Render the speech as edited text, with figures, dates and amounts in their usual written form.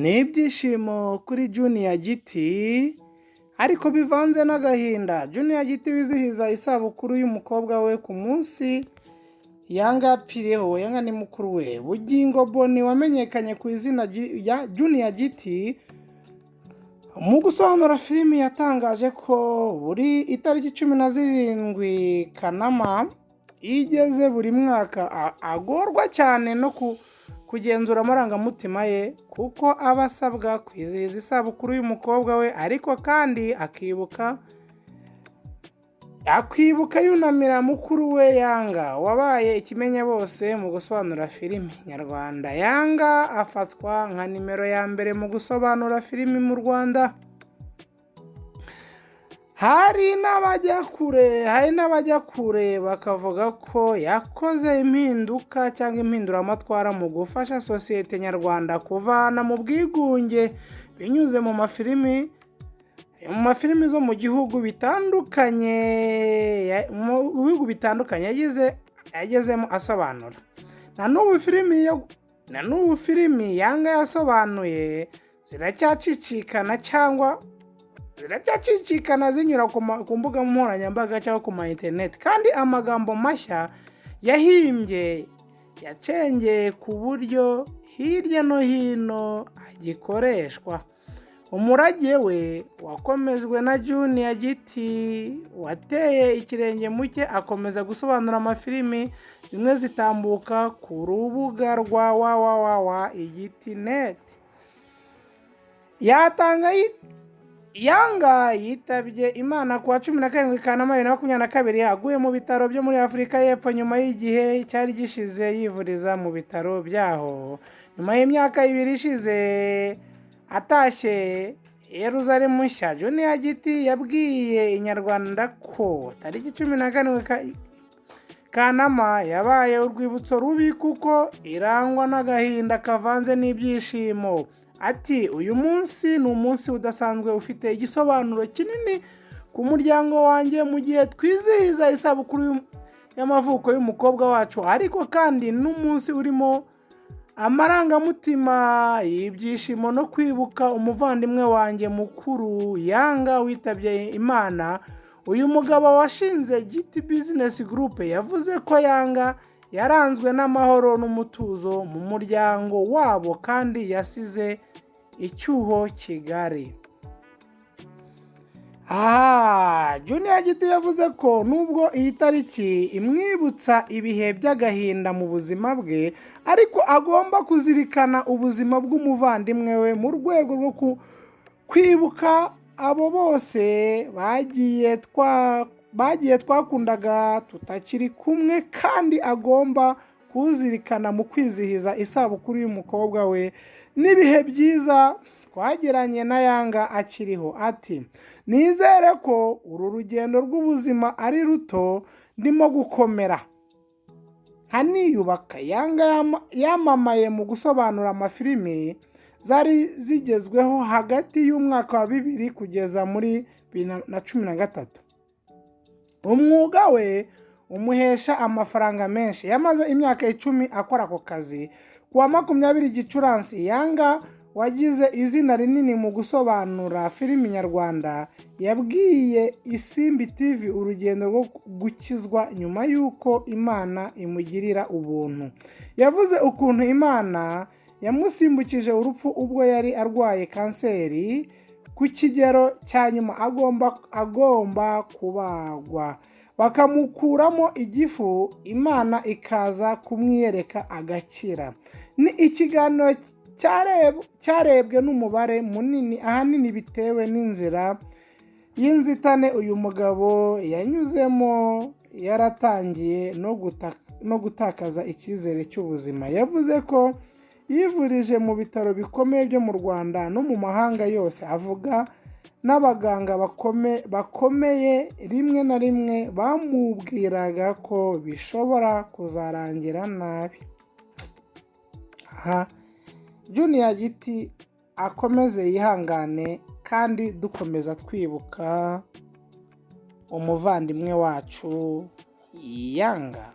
N'ibyishimo kuri Junior Giti ariko bivanze n'agahinda. Junior Giti wizihiza isabukuru y'umukobwa we ku munsi Yanga yapfiriyeho. Yanga ni mukuru we. Bugingo Boni wamenyekanye ku izina ya Junior Giti mu gusobanura filimi yatangaje ko buri itariki 17 Kanama igeze buri mwaka agorwa cyane no kugenzura amarangamutima ye kuko aba asabwa kwizihiza isabukuru y'umukobwa we, ariko kandi akibuka yunamira mukuru we Yanga wabaye ikimenye bose mu gusobanura filimi nyarwanda. Yanga afatwa nka nimero ya mbere mu gusobanura filimi mu Rwanda. Hari n'abajya kure bakavuga ko yakoze impinduka cyangwa impinduramatwara mu gufasha sosiyete nyarwanda kuvana mu bwigunge binyuze mu mafilimi zo mu gihugu bitandukanye, yagezemo asobanura. Na n'ubu filimi Yanga yasobanuye ziracyacicikana zinyura ku mbuga nkoranyambaga cyangwa ku internet, kandi amagambo mashya yahimbye yacengeye ku buryo hirya no hino agikoreshwa. Umurage we wakomejwe na Junior Giti wateye ikirenge muke akomeza gusobanura amafilimi, zimwe zitambuka ku rubuga rwa www.igiti.net. Yanga yitabye Imana ku wa 17 Kanama 2022 aguye mu bitaro byo muri Afurika y'Epfo nyuma y'igihe cyari gishize yivuriza mu bitaro byaho. Nyuma y'imyaka 2 ishize atashye Yerusalemu nshya, Junior Giti yabwiye Inyarwanda ko tariki 17 Kanama yabaye urwibutso rubi kuko irangwa n'agahinda kavanze n'ibyishimo. Ati uyu munsi ni umunsi udasanzwe ufite igisobanuro kinini ku muryango wanjye mu gihe twizihiza isabukuru y'amavuko y'umukobwa wacu, ariko kandi n'umunsi urimo amarangamutima y'ibyishimo no kwibuka umuvandimwe wanjye mukuru Yanga witabye Imana. Uyu mugabo washinze Giti Business Group yavuze ko Yanga yaranzwe n'amahoro n'umutuzo mu muryango wabo kandi yasize icyuho kigari. Junior Giti yavuze ko nubwo iyi tariki imwibutsa ibihe by'agahinda mu buzima bwe, ariko agomba kuzirikana ubuzima bw'umuvandimwe we mu rwego rwo kwibuka abo bose bagiye twakundaga tutakiri kumwe, kandi agomba kuzirikana mu kwizihiza isabukuru y'umukobwa we n'ibihe byiza twagiranye na Yanga akiriho. Ati nizere ko uru rugendo rw'ubuzima ari ruto, ndimo gukomera nkaniyubaka. Yanga yamamaye mu gusobanura amafilimi zari zigezweho hagati y'umwaka wa 2000 kugeza muri 2013. Umwuga we umuhesha amafaranga menshi. Yamaze imyaka 10 akora ako kazi. Kuwa 20 Gicurasi Yanga wagize izina rinini mu gusobanura filimi nyarwanda yabwiye Isimbi TV urugendo rwo gukizwa nyuma y'uko Imana imugirira ubuntu. Yavuze ukuntu Imana yamusimbukije urupfu ubwo yari arwaye kanseri ku kigero cya nyuma agomba kubagwa, bakamukuramo igifu, Imana ikaza kumwiyereka agakira. Ni ikiganiro cyarebwe n'umubare munini, ahanini bitewe n'inzira y'inzitane uyu mugabo yanyuzemo yaratangiye no gutakaza icyizere cy'ubuzima. Yavuze ko yivurije mu bitaro bikomeye byo mu Rwanda no mu mahanga yose. Avuga n'abaganga bakomeye rimwe na rimwe bamubwiraga ko bishobora kuzarangira nabi. Junior Giti akomeze yihangane, kandi dukomeza twibuka umuvandimwe wacu Yanga.